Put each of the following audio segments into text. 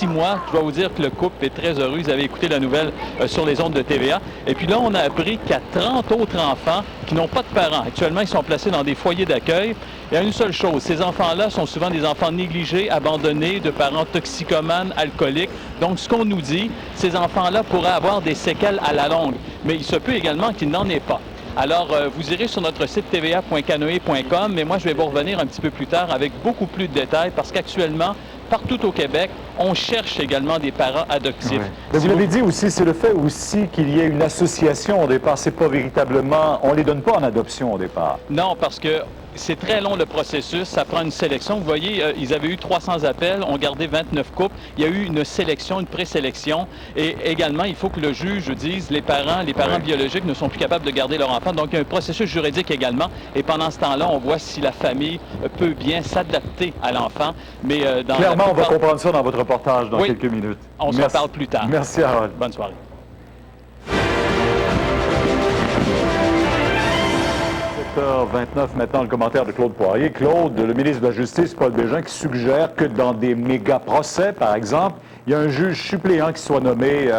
6 mois. Je dois vous dire que le couple est très heureux. Ils avaient écouté la nouvelle sur les ondes de TVA. Et puis là, on a appris qu'il y a 30 autres enfants qui n'ont pas de parents. Actuellement, ils sont placés dans des foyers d'accueil. Il y a une seule chose, ces enfants-là sont souvent des enfants négligés, abandonnés, de parents toxicomanes, alcooliques. Donc, ce qu'on nous dit, ces enfants-là pourraient avoir des séquelles à la longue. Mais il se peut également qu'il n'en ait pas. Alors, vous irez sur notre site tva.canoe.com, mais moi, je vais vous revenir un petit peu plus tard avec beaucoup plus de détails parce qu'actuellement, partout au Québec, on cherche également des parents adoptifs. Ouais. Mais vous l'avez dit aussi, c'est le fait aussi qu'il y ait une association au départ. C'est pas véritablement... On les donne pas en adoption au départ. Non, parce que c'est très long le processus, ça prend une sélection. Vous voyez, ils avaient eu 300 appels, ont gardé 29 couples. Il y a eu une sélection, une présélection. Et également, il faut que le juge dise les parents biologiques ne sont plus capables de garder leur enfant. Donc, il y a un processus juridique également. Et pendant ce temps-là, on voit si la famille peut bien s'adapter à l'enfant. Mais clairement, on va comprendre ça dans votre reportage dans quelques minutes. On s'en parle plus tard. Merci, Harold. Bonne soirée. 7h29, maintenant, le commentaire de Claude Poirier. Claude, le ministre de la Justice, Paul Bégin, qui suggère que dans des méga-procès, par exemple, il y a un juge suppléant qui soit nommé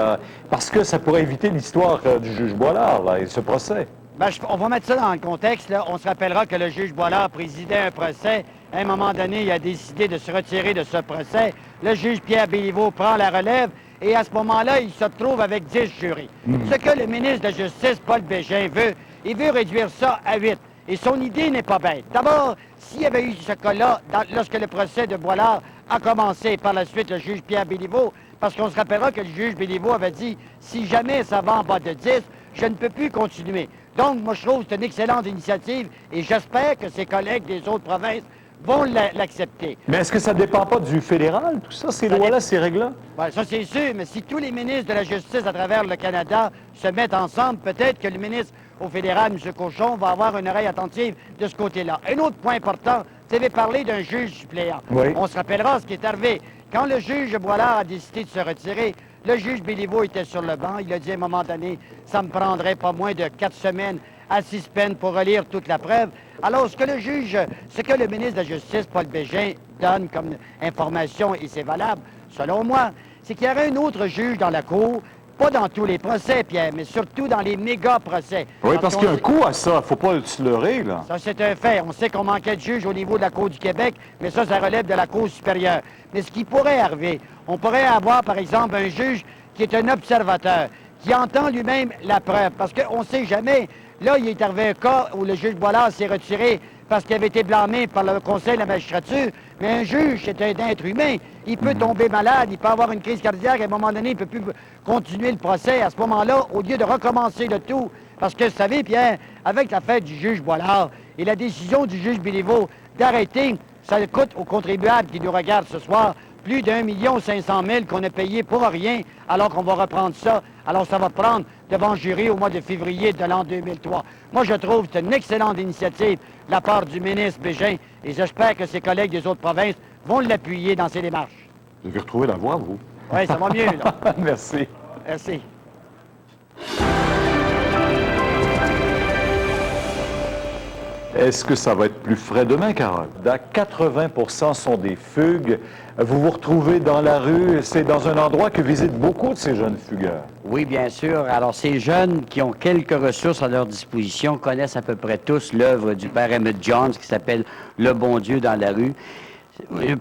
parce que ça pourrait éviter l'histoire du juge Boilard là, et ce procès. Bien, on va mettre ça dans le contexte. Là. On se rappellera que le juge Boilard présidait un procès. À un moment donné, il a décidé de se retirer de ce procès. Le juge Pierre Béliveau prend la relève. Et à ce moment-là, il se retrouve avec 10 jurys. Ce que le ministre de la Justice, Paul Bégin, veut, il veut réduire ça à 8. Et son idée n'est pas bête. D'abord, s'il y avait eu ce cas-là, lorsque le procès de Boilard a commencé, par la suite, le juge Pierre Béliveau, parce qu'on se rappellera que le juge Béliveau avait dit « Si jamais ça va en bas de 10, je ne peux plus continuer. » Donc, moi, je trouve que c'est une excellente initiative et j'espère que ses collègues des autres provinces vont l'accepter. Mais est-ce que ça ne dépend pas du fédéral, tout ça, ces lois-là, ces règles-là? Bien, ça, c'est sûr, mais si tous les ministres de la Justice à travers le Canada se mettent ensemble, peut-être que le ministre au fédéral, M. Cochon, va avoir une oreille attentive de ce côté-là. Un autre point important, vous avez parlé d'un juge suppléant. Oui. On se rappellera ce qui est arrivé. Quand le juge Boilard a décidé de se retirer, le juge Béliveau était sur le banc. Il a dit à un moment donné, ça me prendrait pas moins de 4 semaines à 6 peines pour relire toute la preuve. Alors, ce que le ministre de la Justice, Paul Bégin, donne comme information, et c'est valable, selon moi, c'est qu'il y aurait un autre juge dans la cour, pas dans tous les procès, Pierre, mais surtout dans les méga-procès. Oui, parce qu'il y a un coût à ça, il ne faut pas se leurrer, là. Ça, c'est un fait. On sait qu'on manquait de juges au niveau de la Cour du Québec, mais ça relève de la Cour supérieure. Mais ce qui pourrait arriver, on pourrait avoir, par exemple, un juge qui est un observateur, qui entend lui-même la preuve, parce qu'on ne sait jamais. Là, il est arrivé un cas où le juge Boilard s'est retiré parce qu'il avait été blâmé par le Conseil de la magistrature. Mais un juge, c'est un être humain. Il peut tomber malade, il peut avoir une crise cardiaque. À un moment donné, il ne peut plus continuer le procès. À ce moment-là, au lieu de recommencer le tout, parce que, vous savez, Pierre, avec l'affaire du juge Boilard et la décision du juge Béliveau d'arrêter, ça coûte aux contribuables qui nous regardent ce soir plus d'1 500 000 qu'on a payé pour rien, alors qu'on va reprendre ça. Alors, ça va prendre devant le jury au mois de février de l'an 2003. Moi, je trouve que c'est une excellente initiative de la part du ministre Bégin et j'espère que ses collègues des autres provinces vont l'appuyer dans ses démarches. Vous avez retrouvé la voix, vous? Oui, ça va mieux, là. Merci. Merci. Est-ce que ça va être plus frais demain, Carole? 80% sont des fugues. Vous vous retrouvez dans la rue. C'est dans un endroit que visitent beaucoup de ces jeunes fugueurs. Oui, bien sûr. Alors, ces jeunes qui ont quelques ressources à leur disposition connaissent à peu près tous l'œuvre du père Emmett Jones qui s'appelle « Le bon Dieu dans la rue ».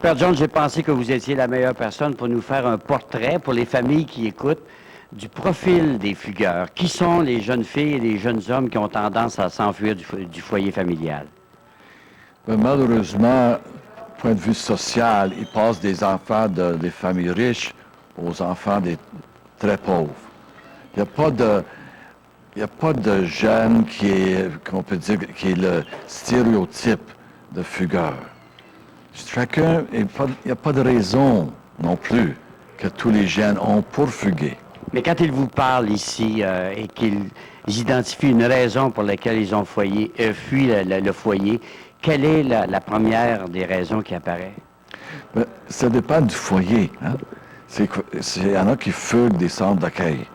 Père Jones, j'ai pensé que vous étiez la meilleure personne pour nous faire un portrait pour les familles qui écoutent du profil des fugueurs. Qui sont les jeunes filles et les jeunes hommes qui ont tendance à s'enfuir du foyer familial? Malheureusement, point de vue social, ils passent des enfants des familles riches aux enfants des très pauvres. Il n'y a pas de jeune qu'on peut dire, qui est le stéréotype de fugueur. Chacun, il n'y a pas de raison non plus que tous les jeunes ont pour fuguer. Mais quand ils vous parlent ici et qu'ils identifient une raison pour laquelle ils ont fui le foyer, quelle est la première des raisons qui apparaît? Ben, ça dépend du foyer. Hein? Il y en a qui fuguent des centres d'accueil.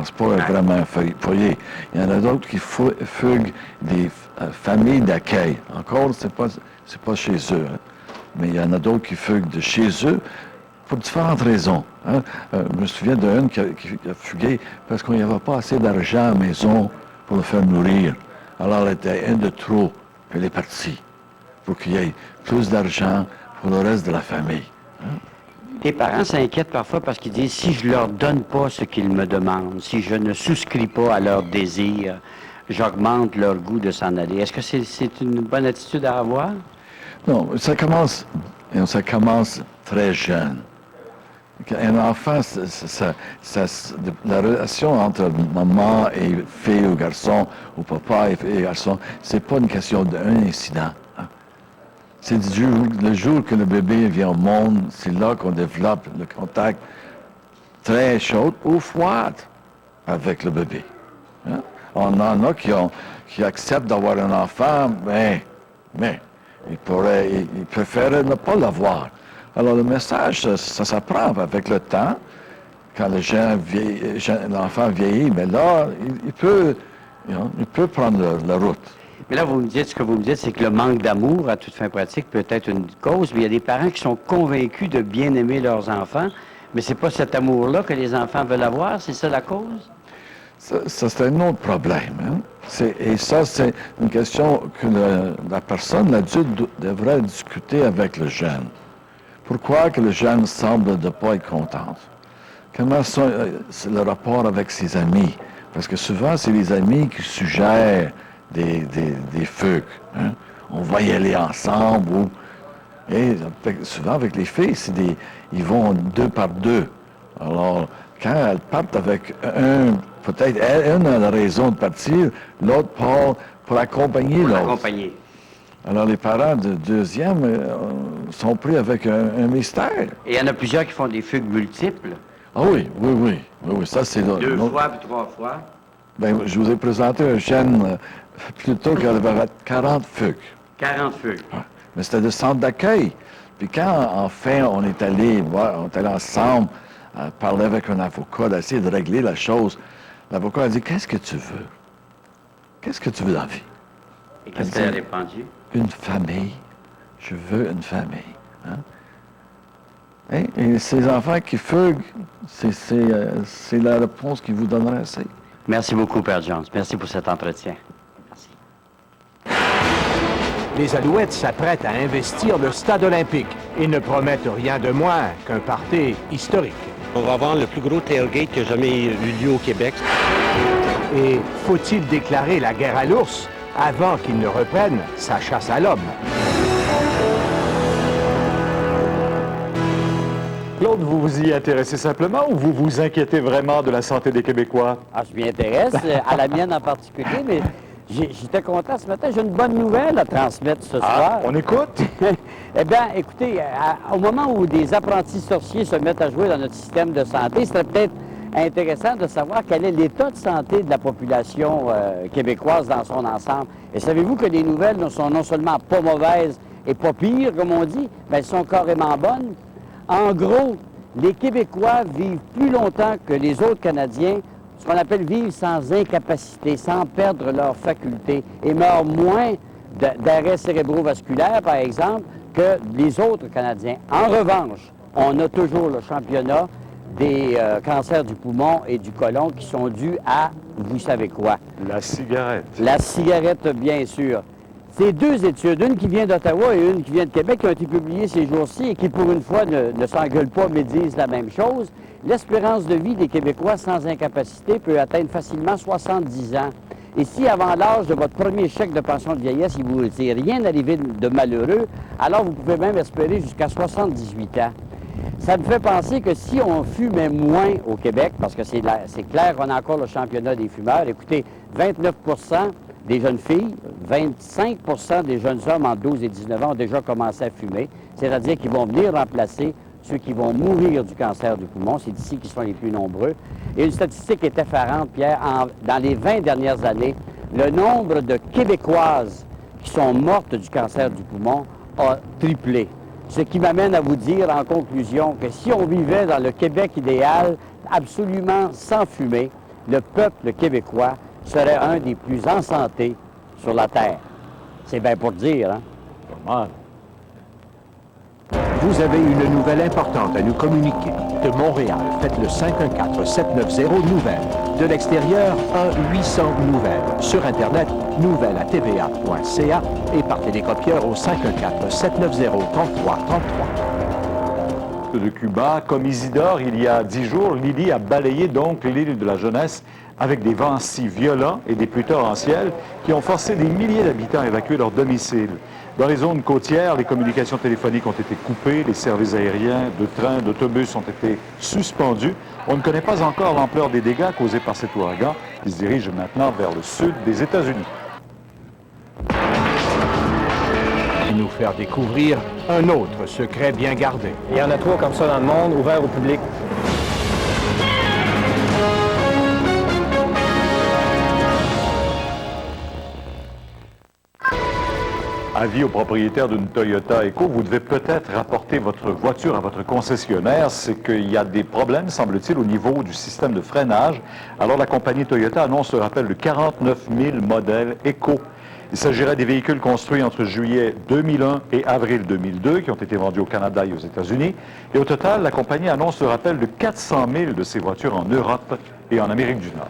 C'est pas vraiment un foyer. Il y en a d'autres qui fuguent des familles d'accueil. Encore, c'est pas chez eux. Hein? Mais il y en a d'autres qui fuguent de chez eux pour différentes raisons. Hein. Je me souviens d'une qui a fugué parce qu'il n'y avait pas assez d'argent à la maison pour le faire nourrir. Alors elle était un de trop, puis elle est partie pour qu'il y ait plus d'argent pour le reste de la famille. Hein. Les parents s'inquiètent parfois parce qu'ils disent, si je leur donne pas ce qu'ils me demandent, si je ne souscris pas à leurs désirs, j'augmente leur goût de s'en aller. Est-ce que c'est une bonne attitude à avoir? Non, ça commence très jeune. Un enfant, la relation entre maman et fille ou garçon, ou papa et garçon, c'est pas une question d'un incident. Hein. C'est le jour que le bébé vient au monde, c'est là qu'on développe le contact très chaud ou froid avec le bébé. Hein. On en a qui acceptent d'avoir un enfant, mais ils préfèrent ne pas l'avoir. Alors le message, ça s'apprend avec le temps. Quand l'enfant vieillit, mais là, il peut prendre la route. Mais là, ce que vous me dites, c'est que le manque d'amour, à toute fin pratique, peut être une cause, mais il y a des parents qui sont convaincus de bien aimer leurs enfants, mais c'est pas cet amour-là que les enfants veulent avoir, c'est ça la cause? Ça c'est un autre problème. Hein? Et ça, c'est une question que la personne, l'adulte, devrait discuter avec le jeune. Pourquoi que le jeune semble ne pas être content? Comment c'est le rapport avec ses amis? Parce que souvent, c'est les amis qui suggèrent des fugues. Hein? On va y aller ensemble. Et souvent, avec les filles, ils vont 2 par 2. Alors, quand elles partent avec peut-être une a la raison de partir, l'autre part pour accompagner l'autre. Alors, les parents de deuxième sont pris avec un mystère. Et il y en a plusieurs qui font des fugues multiples. Ah oui, ça c'est... 2 fois puis 3 fois. Bien, je vous ai présenté un jeune plutôt qui avait 40 fugues. 40 fugues. Ouais. Mais c'était de centre d'accueil. Puis quand, enfin, on est allé ensemble, parler avec un avocat, d'essayer de régler la chose, l'avocat a dit, qu'est-ce que tu veux? Qu'est-ce que tu veux dans la vie? Et qu'est-ce qu'elle a répondu? Une famille. Je veux une famille. Hein? Et ces enfants qui fuguent, c'est la réponse qu'il vous donnerait assez. Merci beaucoup, Père Jones. Merci pour cet entretien. Merci. Les Alouettes s'apprêtent à investir le stade olympique et ne promettent rien de moins qu'un party historique. On va avoir le plus gros tailgate qui a jamais eu lieu au Québec. Et faut-il déclarer la guerre à l'ours avant qu'il ne reprenne sa chasse à l'homme? Claude, vous vous y intéressez simplement ou vous vous inquiétez vraiment de la santé des Québécois? Ah, je m'y intéresse, à la mienne en particulier, mais j'étais content ce matin. J'ai une bonne nouvelle à transmettre ce soir. On écoute? Eh bien, écoutez, au moment où des apprentis sorciers se mettent à jouer dans notre système de santé, ce serait peut-être intéressant de savoir quel est l'état de santé de la population québécoise dans son ensemble. Et savez-vous que les nouvelles ne sont non seulement pas mauvaises et pas pires, comme on dit, mais elles sont carrément bonnes. En gros, les Québécois vivent plus longtemps que les autres Canadiens, ce qu'on appelle vivre sans incapacité, sans perdre leurs facultés, et meurent moins d'arrêts cérébrovasculaires, par exemple, que les autres Canadiens. En revanche, on a toujours le championnat des cancers du poumon et du côlon qui sont dus à, vous savez quoi? La cigarette. La cigarette, bien sûr. C'est 2 études, une qui vient d'Ottawa et une qui vient de Québec, qui ont été publiées ces jours-ci et qui, pour une fois, ne s'engueulent pas, mais disent la même chose. L'espérance de vie des Québécois sans incapacité peut atteindre facilement 70 ans. Et si, avant l'âge de votre premier chèque de pension de vieillesse, il vous est rien arrivé de malheureux, alors vous pouvez même espérer jusqu'à 78 ans. Ça me fait penser que si on fumait moins au Québec, parce que c'est clair qu'on a encore le championnat des fumeurs, écoutez, 29 des jeunes filles, 25 des jeunes hommes entre 12 et 19 ans ont déjà commencé à fumer, c'est-à-dire qu'ils vont venir remplacer ceux qui vont mourir du cancer du poumon. C'est ici qu'ils sont les plus nombreux. Et une statistique est effarante, Pierre. Dans les 20 dernières années, le nombre de Québécoises qui sont mortes du cancer du poumon a triplé. Ce qui m'amène à vous dire en conclusion que si on vivait dans le Québec idéal, absolument sans fumer, le peuple québécois serait un des plus en santé sur la Terre. C'est bien pour dire, hein? Pas mal. Vous avez une nouvelle importante à nous communiquer. De Montréal, faites le 514-790-NOUVELLES. De l'extérieur, 1-800-NOUVELLES. Sur Internet, nouvelles@tva.ca et par télécopieur au 514-790-3333. De Cuba, comme Isidore, il y a 10 jours, Lily a balayé donc l'île de la jeunesse avec des vents si violents et des pluies torrentielles qui ont forcé des milliers d'habitants à évacuer leur domicile. Dans les zones côtières, les communications téléphoniques ont été coupées, les services aériens, de trains, d'autobus ont été suspendus. On ne connaît pas encore l'ampleur des dégâts causés par cet ouragan qui se dirige maintenant vers le sud des États-Unis. Et nous faire découvrir un autre secret bien gardé. Il y en a 3 comme ça dans le monde, ouverts au public. Avis aux propriétaires d'une Toyota Echo, vous devez peut-être rapporter votre voiture à votre concessionnaire. C'est qu'il y a des problèmes, semble-t-il, au niveau du système de freinage. Alors la compagnie Toyota annonce le rappel de 49 000 modèles Echo. Il s'agirait des véhicules construits entre juillet 2001 et avril 2002 qui ont été vendus au Canada et aux États-Unis. Et au total, la compagnie annonce le rappel de 400 000 de ces voitures en Europe et en Amérique du Nord.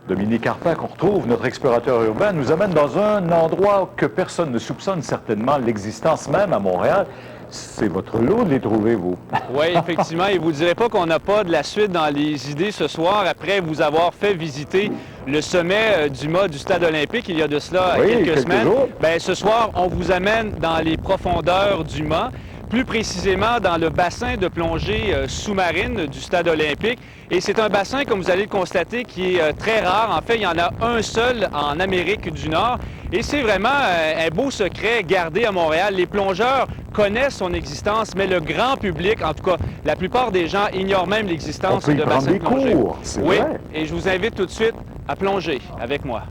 Dominique Arpin, qu'on retrouve, notre explorateur urbain, nous amène dans un endroit que personne ne soupçonne certainement l'existence même à Montréal. C'est votre lot de les trouver, vous. Oui, effectivement. Et vous ne direz pas qu'on n'a pas de la suite dans les idées ce soir, après vous avoir fait visiter le sommet du mât du Stade olympique il y a de cela quelques semaines. Bien, ce soir, on vous amène dans les profondeurs du mât, plus précisément dans le bassin de plongée sous-marine du Stade olympique. Et c'est un bassin, comme vous allez le constater, qui est très rare. En fait, il y en a un seul en Amérique du Nord. Et c'est vraiment un beau secret gardé à Montréal. Les plongeurs connaissent son existence, mais le grand public, en tout cas, la plupart des gens ignorent même l'existence de bassins de plongée. Oui, vrai. Et je vous invite tout de suite à plonger avec moi.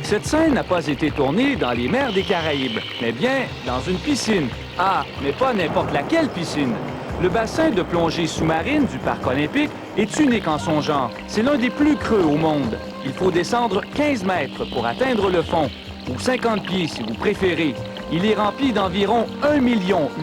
Cette scène n'a pas été tournée dans les mers des Caraïbes, mais bien dans une piscine. Ah, mais pas n'importe laquelle piscine. Le bassin de plongée sous-marine du Parc olympique est unique en son genre. C'est l'un des plus creux au monde. Il faut descendre 15 mètres pour atteindre le fond, ou 50 pieds si vous préférez. Il est rempli d'environ 1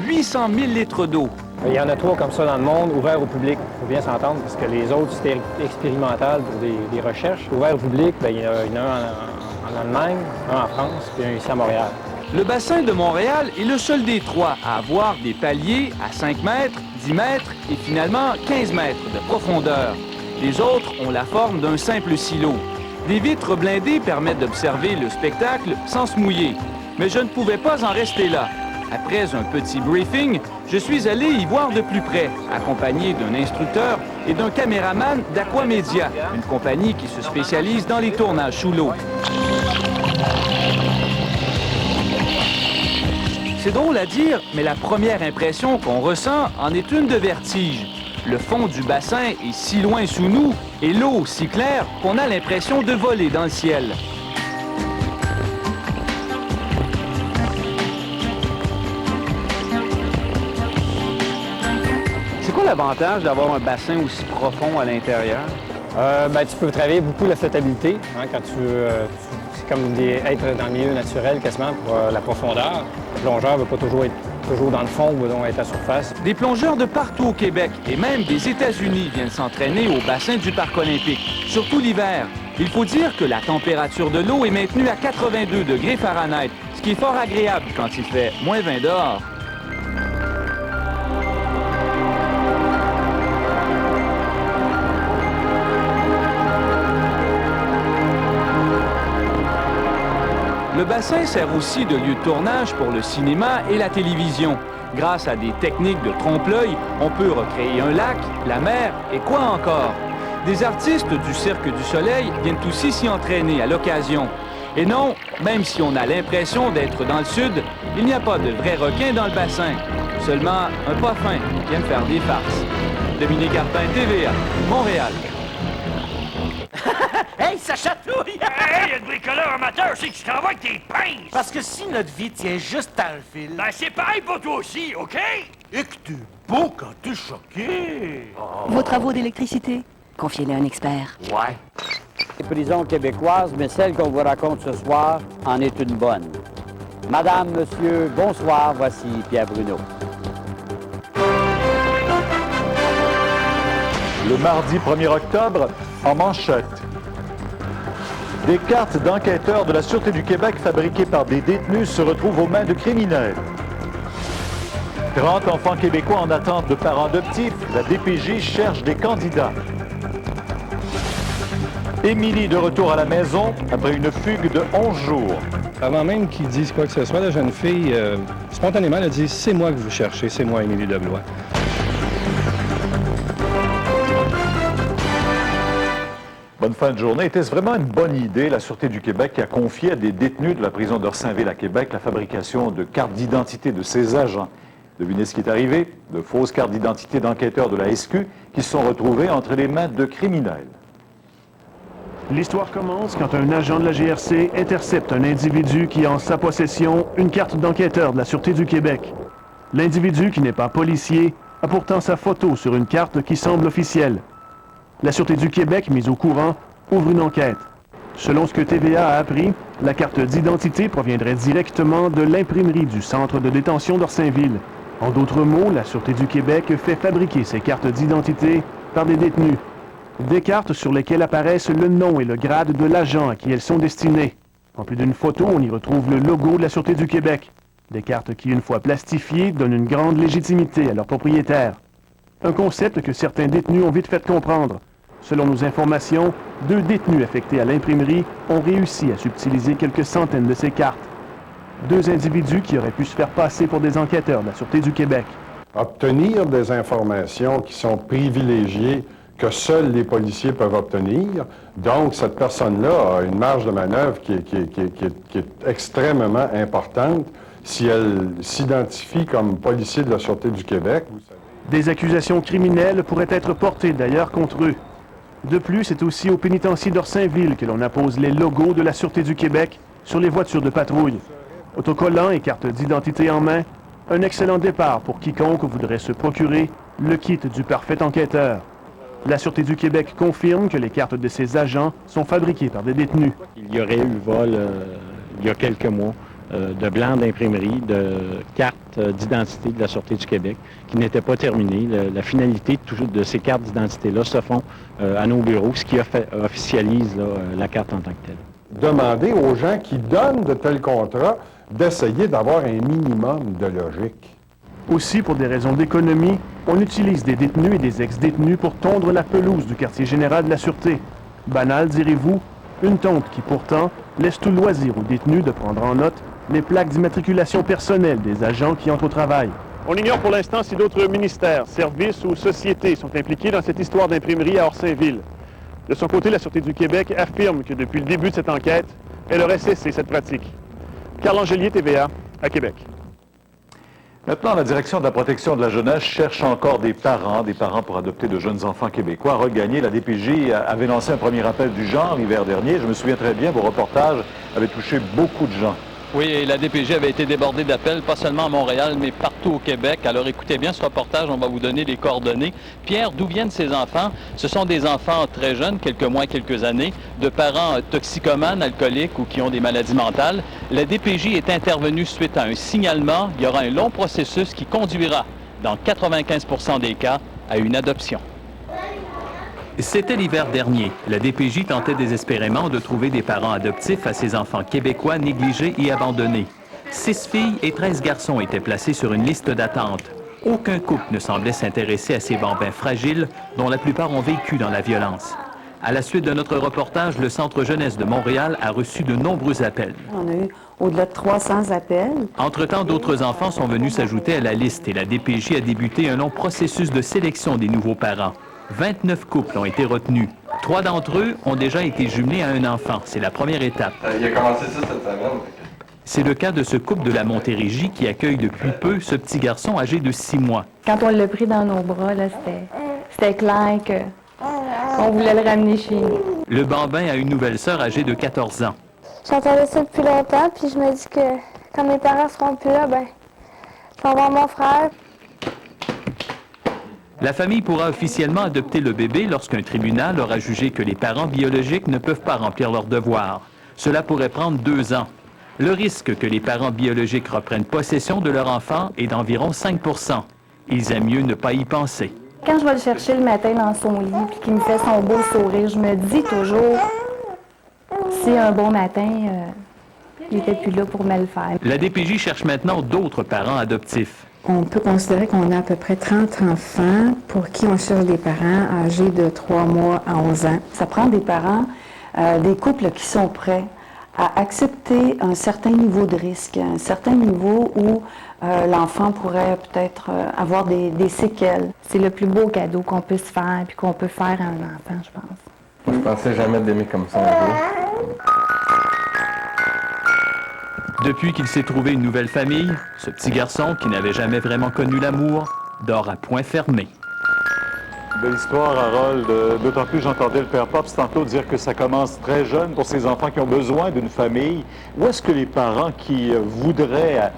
800 000 litres d'eau. Il y en a 3 comme ça dans le monde, ouverts au public. Il faut bien s'entendre, parce que les autres, c'était expérimental pour des recherches. Ouverts au public, bien, il y en a un en Allemagne, un en France, puis un ici à Montréal. Le bassin de Montréal est le seul des 3 à avoir des paliers à 5 mètres, 10 mètres et finalement 15 mètres de profondeur. Les autres ont la forme d'un simple silo. Des vitres blindées permettent d'observer le spectacle sans se mouiller. Mais je ne pouvais pas en rester là. Après un petit briefing, je suis allé y voir de plus près, accompagné d'un instructeur et d'un caméraman d'Aquamedia, une compagnie qui se spécialise dans les tournages sous l'eau. C'est drôle à dire, mais la première impression qu'on ressent en est une de vertige. Le fond du bassin est si loin sous nous et l'eau si claire qu'on a l'impression de voler dans le ciel. C'est quoi l'avantage d'avoir un bassin aussi profond à l'intérieur? Ben, tu peux travailler beaucoup la flottabilité, hein, quand c'est comme être dans le milieu naturel quasiment pour la profondeur. Le plongeur ne veut pas toujours être dans le fond ou donc être à surface. Des plongeurs de partout au Québec et même des États-Unis viennent s'entraîner au bassin du Parc olympique, surtout l'hiver. Il faut dire que la température de l'eau est maintenue à 82 degrés Fahrenheit, ce qui est fort agréable quand il fait moins 20 dehors. Le bassin sert aussi de lieu de tournage pour le cinéma et la télévision. Grâce à des techniques de trompe-l'œil, on peut recréer un lac, la mer et quoi encore. Des artistes du Cirque du Soleil viennent aussi s'y entraîner à l'occasion. Et non, même si on a l'impression d'être dans le sud, il n'y a pas de vrais requins dans le bassin. Seulement un pas fin qui aime faire des farces. Dominique Arpin, TVA, Montréal. Hey, ça chatouille! Hey, le bricoleur amateur, c'est que tu travailles avec tes pinces! Parce que si notre vie tient juste à un fil... Ben, c'est pareil pour toi aussi, OK? Et que t'es beau quand t'es choqué! Vos travaux d'électricité? Confiez-les à un expert. Ouais. Les prisons québécoises, mais celle qu'on vous raconte ce soir en est une bonne. Madame, monsieur, bonsoir, voici Pierre Bruno. Le mardi 1er octobre, en manchette. Des cartes d'enquêteurs de la Sûreté du Québec fabriquées par des détenus se retrouvent aux mains de criminels. 30 enfants québécois en attente de parents adoptifs. La DPJ cherche des candidats. Émilie de retour à la maison après une fugue de 11 jours. Avant même qu'ils disent quoi que ce soit, la jeune fille, spontanément, elle a dit « C'est moi que vous cherchez, c'est moi, Émilie Deblois. » Bonne fin de journée. Était-ce vraiment une bonne idée, la Sûreté du Québec, qui a confié à des détenus de la prison d'Orsainville à Québec la fabrication de cartes d'identité de ses agents? Devinez ce qui est arrivé? De fausses cartes d'identité d'enquêteurs de la SQ qui se sont retrouvées entre les mains de criminels. L'histoire commence quand un agent de la GRC intercepte un individu qui a en sa possession une carte d'enquêteur de la Sûreté du Québec. L'individu, qui n'est pas policier, a pourtant sa photo sur une carte qui semble officielle. La Sûreté du Québec, mise au courant, ouvre une enquête. Selon ce que TVA a appris, la carte d'identité proviendrait directement de l'imprimerie du centre de détention d'Orsainville. En d'autres mots, la Sûreté du Québec fait fabriquer ces cartes d'identité par des détenus. Des cartes sur lesquelles apparaissent le nom et le grade de l'agent à qui elles sont destinées. En plus d'une photo, on y retrouve le logo de la Sûreté du Québec. Des cartes qui, une fois plastifiées, donnent une grande légitimité à leurs propriétaires. Un concept que certains détenus ont vite fait comprendre. Selon nos informations, 2 détenus affectés à l'imprimerie ont réussi à subtiliser quelques centaines de ces cartes. 2 individus qui auraient pu se faire passer pour des enquêteurs de la Sûreté du Québec. Obtenir des informations qui sont privilégiées, que seuls les policiers peuvent obtenir. Donc, cette personne-là a une marge de manœuvre qui est extrêmement importante si elle s'identifie comme policier de la Sûreté du Québec. Des accusations criminelles pourraient être portées d'ailleurs contre eux. De plus, c'est aussi au pénitencier d'Orsainville que l'on appose les logos de la Sûreté du Québec sur les voitures de patrouille. Autocollants et cartes d'identité en main, un excellent départ pour quiconque voudrait se procurer le kit du parfait enquêteur. La Sûreté du Québec confirme que les cartes de ses agents sont fabriquées par des détenus. Il y aurait eu vol il y a quelques mois de blancs d'imprimerie, de cartes d'identité de la Sûreté du Québec qui n'étaient pas terminées. La finalité de ces cartes d'identité-là se font à nos bureaux, ce qui officialise la carte en tant que telle. Demander aux gens qui donnent de tels contrats d'essayer d'avoir un minimum de logique. Aussi, pour des raisons d'économie, on utilise des détenus et des ex-détenus pour tondre la pelouse du quartier général de la Sûreté. Banal, direz-vous? Une tonte qui, pourtant, laisse tout loisir aux détenus de prendre en note les plaques d'immatriculation personnelle des agents qui entrent au travail. On ignore pour l'instant si d'autres ministères, services ou sociétés sont impliqués dans cette histoire d'imprimerie à Orsainville. De son côté, la Sûreté du Québec affirme que depuis le début de cette enquête, elle aurait cessé cette pratique. Carl Angelier, TVA, à Québec. Maintenant, la Direction de la protection de la jeunesse cherche encore des parents pour adopter de jeunes enfants québécois. Regagner, la DPJ avait lancé un premier appel du genre l'hiver dernier. Je me souviens très bien, vos reportages avaient touché beaucoup de gens. Oui, et la DPJ avait été débordée d'appels, pas seulement à Montréal, mais partout au Québec. Alors écoutez bien ce reportage, on va vous donner les coordonnées. Pierre, d'où viennent ces enfants? Ce sont des enfants très jeunes, quelques mois, quelques années, de parents toxicomanes, alcooliques ou qui ont des maladies mentales. La DPJ est intervenue suite à un signalement. Il y aura un long processus qui conduira, dans 95% des cas, à une adoption. C'était l'hiver dernier. La DPJ tentait désespérément de trouver des parents adoptifs à ces enfants québécois négligés et abandonnés. 6 filles et 13 garçons étaient placés sur une liste d'attente. Aucun couple ne semblait s'intéresser à ces bambins fragiles, dont la plupart ont vécu dans la violence. À la suite de notre reportage, le Centre jeunesse de Montréal a reçu de nombreux appels. On a eu au-delà de 300 appels. Entre-temps, d'autres enfants sont venus s'ajouter à la liste et la DPJ a débuté un long processus de sélection des nouveaux parents. 29 couples ont été retenus. 3 d'entre eux ont déjà été jumelés à un enfant. C'est la première étape. Il a commencé ça cette semaine. C'est le cas de ce couple de la Montérégie qui accueille depuis peu ce petit garçon âgé de 6 mois. Quand on l'a pris dans nos bras, c'était clair qu'on voulait le ramener chez nous. Le bambin a une nouvelle sœur âgée de 14 ans. J'entendais ça depuis longtemps, puis je me dis que quand mes parents seront plus là, je vais voir mon frère. La famille pourra officiellement adopter le bébé lorsqu'un tribunal aura jugé que les parents biologiques ne peuvent pas remplir leurs devoirs. Cela pourrait prendre 2 ans. Le risque que les parents biologiques reprennent possession de leur enfant est d'environ 5 %. Ils aiment mieux ne pas y penser. Quand je vais le chercher le matin dans son lit puis qu'il me fait son beau sourire, je me dis toujours, si un bon matin, il n'était plus là pour me le faire. La DPJ cherche maintenant d'autres parents adoptifs. On peut considérer qu'on a à peu près 30 enfants pour qui on cherche des parents âgés de 3 mois à 11 ans. Ça prend des parents, des couples qui sont prêts à accepter un certain niveau de risque, un certain niveau où l'enfant pourrait peut-être avoir des séquelles. C'est le plus beau cadeau qu'on puisse faire puis qu'on peut faire à un enfant, je pense. Je pensais jamais d'aimer comme ça un jour. Depuis qu'il s'est trouvé une nouvelle famille, ce petit garçon, qui n'avait jamais vraiment connu l'amour, dort à point fermé. Belle histoire, Harold. D'autant plus, j'entendais le père Pops tantôt dire que ça commence très jeune pour ces enfants qui ont besoin d'une famille. Où est-ce que les parents qui voudraient,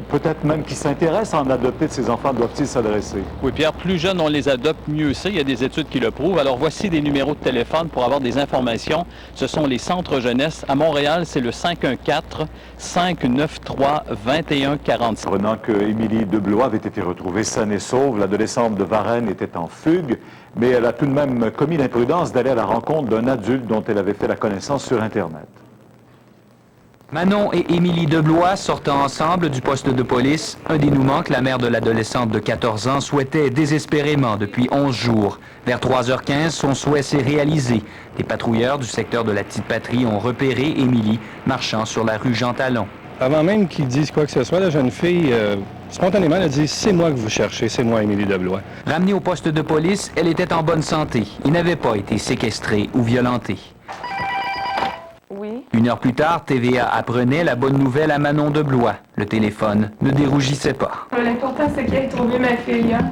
peut-être même qui s'intéressent à en adopter de ces enfants, doivent-ils s'adresser? Oui, Pierre, plus jeunes on les adopte, mieux c'est. Il y a des études qui le prouvent. Alors, voici des numéros de téléphone pour avoir des informations. Ce sont les centres jeunesse. À Montréal, c'est le 514-593-2147. Apprenant que Émilie Deblois avait été retrouvée saine et sauve, l'adolescente de Varennes était en fugue, mais elle a tout de même commis l'imprudence d'aller à la rencontre d'un adulte dont elle avait fait la connaissance sur Internet. Manon et Émilie Deblois sortant ensemble du poste de police, un dénouement que la mère de l'adolescente de 14 ans souhaitait désespérément depuis 11 jours. Vers 3h15, son souhait s'est réalisé. Les patrouilleurs du secteur de la Petite-Patrie ont repéré Émilie marchant sur la rue Jean-Talon. Avant même qu'ils disent quoi que ce soit, la jeune fille, spontanément, elle a dit « C'est moi que vous cherchez, c'est moi, Émilie Deblois ». Ramenée au poste de police, elle était en bonne santé. Il n'avait pas été séquestré ou violenté. Oui. 1 heure plus tard, TVA apprenait la bonne nouvelle à Manon Deblois. Le téléphone ne dérougissait pas. L'important, c'est qu'elle ait trouvé ma fille. Hein?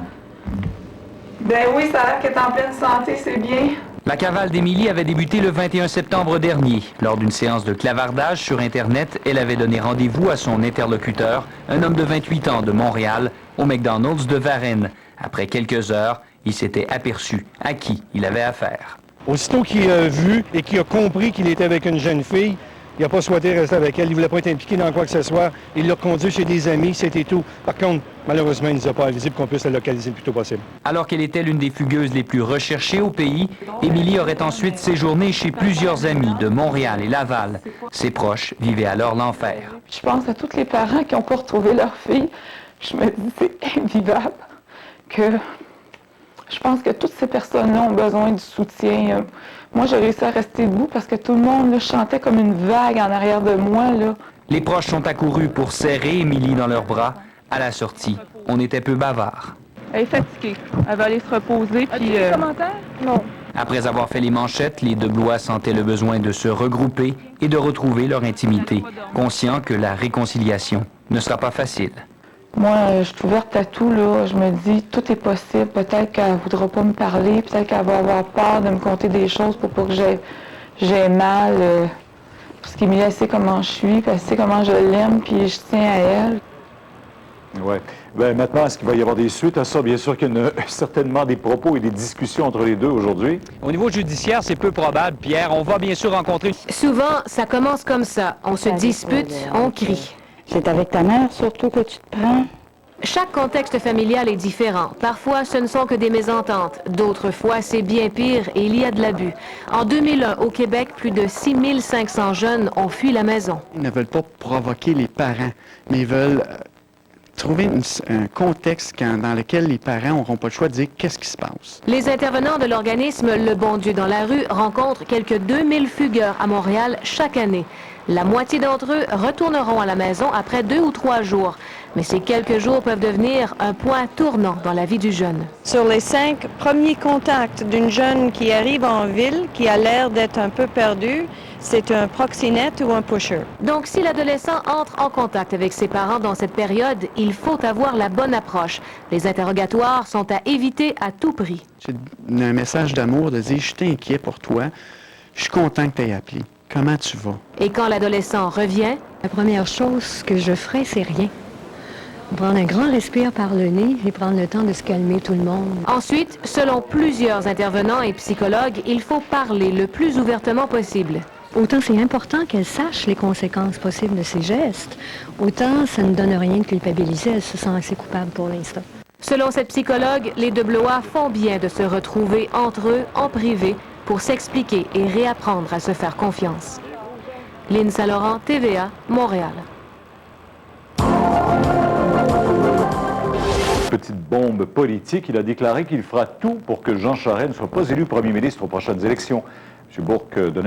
Ben oui, ça a l'air qu'elle est en pleine santé, c'est bien. La cavale d'Émilie avait débuté le 21 septembre dernier. Lors d'une séance de clavardage sur Internet, elle avait donné rendez-vous à son interlocuteur, un homme de 28 ans de Montréal, au McDonald's de Varennes. Après quelques heures, il s'était aperçu à qui il avait affaire. Aussitôt qu'il a vu et qu'il a compris qu'il était avec une jeune fille, il n'a pas souhaité rester avec elle, il ne voulait pas être impliqué dans quoi que ce soit. Il l'a conduit chez des amis, c'était tout. Par contre, malheureusement, il ne nous a pas avisé pour qu'on puisse la localiser le plus tôt possible. Alors qu'elle était l'une des fugueuses les plus recherchées au pays, Émilie aurait ensuite séjourné chez plusieurs amis de Montréal et Laval. Ses proches vivaient alors l'enfer. Je pense à tous les parents qui n'ont pas retrouvé leur fille. Je me dis, c'est invivable que... Je pense que toutes ces personnes-là ont besoin du soutien. Moi, j'ai réussi à rester debout parce que tout le monde là, chantait comme une vague en arrière de moi. Là. Les proches sont accourus pour serrer Émilie dans leurs bras. À la sortie, on était peu bavards. Elle est fatiguée. Elle va aller se reposer. Puis, des commentaires? Non. Après avoir fait les manchettes, les Deblois sentaient le besoin de se regrouper et de retrouver leur intimité, conscients que la réconciliation ne sera pas facile. Moi, je suis ouverte à tout, là. Je me dis, tout est possible. Peut-être qu'elle ne voudra pas me parler. Peut-être qu'elle va avoir peur de me conter des choses pour pas que j'ai mal. Parce qu'Émilie, elle sait comment je suis, puis elle sait comment je l'aime, puis je tiens à elle. Oui. Bien, maintenant, est-ce qu'il va y avoir des suites à ça? Bien sûr qu'il y a certainement des propos et des discussions entre les deux aujourd'hui. Au niveau judiciaire, c'est peu probable, Pierre. On va bien sûr rencontrer... Souvent, ça commence comme ça. On se dispute, on crie. C'est avec ta mère, surtout, que tu te prends. Chaque contexte familial est différent. Parfois, ce ne sont que des mésententes. D'autres fois, c'est bien pire et il y a de l'abus. En 2001, au Québec, plus de 6500 jeunes ont fui la maison. Ils ne veulent pas provoquer les parents, mais ils veulent trouver un contexte dans lequel les parents n'auront pas le choix de dire qu'est-ce qui se passe. Les intervenants de l'organisme Le Bon Dieu dans la rue rencontrent quelques 2000 fugueurs à Montréal chaque année. La moitié d'entre eux retourneront à la maison après 2 ou 3 jours. Mais ces quelques jours peuvent devenir un point tournant dans la vie du jeune. Sur les 5 premiers contacts d'une jeune qui arrive en ville, qui a l'air d'être un peu perdue, c'est un proxénète ou un pusher. Donc, si l'adolescent entre en contact avec ses parents dans cette période, il faut avoir la bonne approche. Les interrogatoires sont à éviter à tout prix. C'est un message d'amour de dire « Je suis inquiet pour toi, je suis content que tu aies appelé. Comment tu vas? » Et quand l'adolescent revient... La première chose que je ferai, c'est rien. Prendre un grand respire par le nez et prendre le temps de se calmer tout le monde. Ensuite, selon plusieurs intervenants et psychologues, il faut parler le plus ouvertement possible. Autant c'est important qu'elle sache les conséquences possibles de ses gestes, autant ça ne donne rien de culpabiliser, elle se sent assez coupable pour l'instant. Selon cette psychologue, les deux Blois font bien de se retrouver entre eux en privé pour s'expliquer et réapprendre à se faire confiance. Lynn Saint-Laurent, TVA, Montréal. Petite bombe politique, il a déclaré qu'il fera tout pour que Jean Charest ne soit pas élu premier ministre aux prochaines élections. M. Bourque donnait